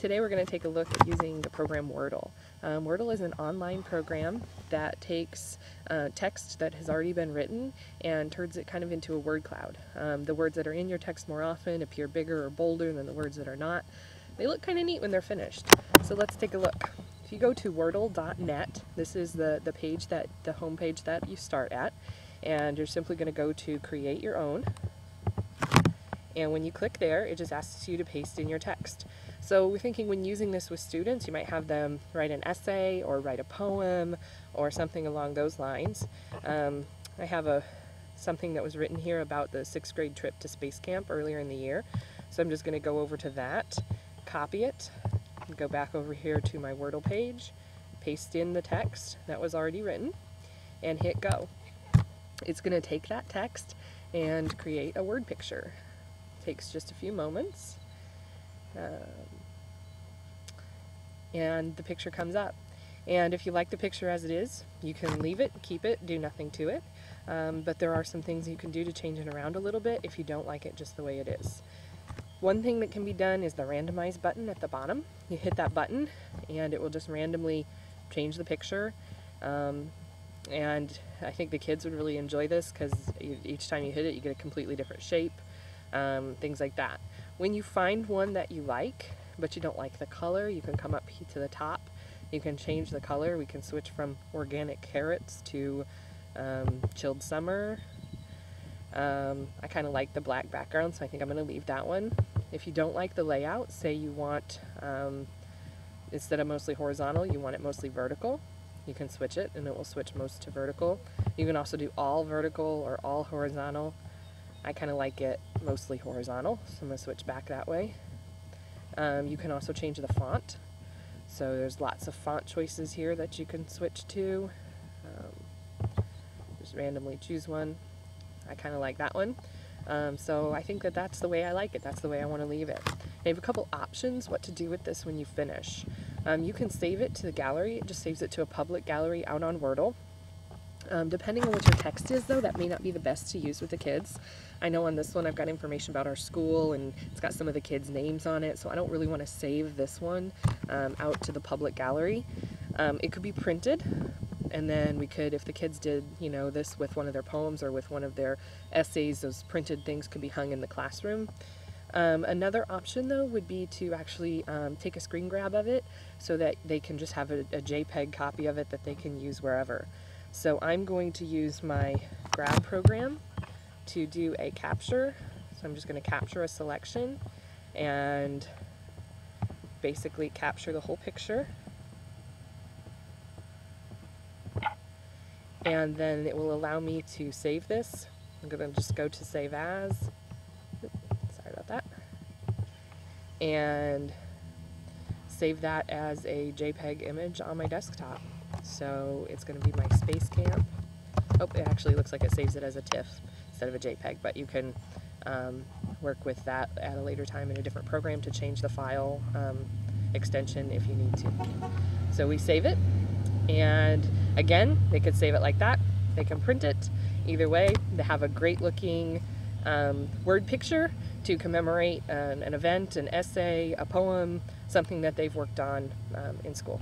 today we're going to take a look at using the program Wordle. Wordle is an online program that takes text that has already been written and turns it kind of into a word cloud. The words that are in your text more often appear bigger or bolder than the words that are not. They look kind of neat when they're finished. So let's take a look. If you go to wordle.net, this is the home page that you start at, and you're simply going to go to create your own. And when you click there, it just asks you to paste in your text. So we're thinking when using this with students, you might have them write an essay or write a poem or something along those lines. I have something that was written here about the 6th grade trip to space camp earlier in the year. So I'm just going to go over to that, copy it, go back over here to my Wordle page, paste in the text that was already written, and hit go. It's going to take that text and create a word picture. Takes just a few moments, and the picture comes up. And if you like the picture as it is, you can leave it, keep it, do nothing to it, but there are some things you can do to change it around a little bit if you don't like it just the way it is. One thing that can be done is the randomize button at the bottom. You hit that button and it will just randomly change the picture, and I think the kids would really enjoy this because each time you hit it you get a completely different shape. Things like that. When you find one that you like, but you don't like the color, you can come up to the top. You can change the color. We can switch from organic carrots to chilled summer. I kind of like the black background, so I think I'm going to leave that one. If you don't like the layout, say you want, instead of mostly horizontal, you want it mostly vertical, you can switch it and it will switch most to vertical. You can also do all vertical or all horizontal. I kind of like it mostly horizontal, so I'm going to switch back that way. You can also change the font. So there's lots of font choices here that you can switch to. Just randomly choose one. I kind of like that one. So I think that's the way I like it. That's the way I want to leave it. I have a couple options what to do with this when you finish. You can save it to the gallery. It just saves it to a public gallery out on Wordle. Depending on what your text is, though, that may not be the best to use with the kids. I know on this one I've got information about our school and it's got some of the kids' names on it, so I don't really want to save this one out to the public gallery. It could be printed, and then we could, if the kids did, this with one of their poems or with one of their essays, those printed things could be hung in the classroom. Another option, though, would be to actually take a screen grab of it so that they can just have a JPEG copy of it that they can use wherever. So I'm going to use my grab program to do a capture. So I'm just going to capture a selection and basically capture the whole picture. And then it will allow me to save this. I'm going to just go to Save As. Sorry about that. And save that as a JPEG image on my desktop. So it's going to be my space camp. Oh, it actually looks like it saves it as a TIFF instead of a JPEG, but you can work with that at a later time in a different program to change the file extension if you need to. So we save it, and again, they could save it like that. They can print it. Either way, they have a great looking word picture to commemorate an event, an essay, a poem, something that they've worked on in school.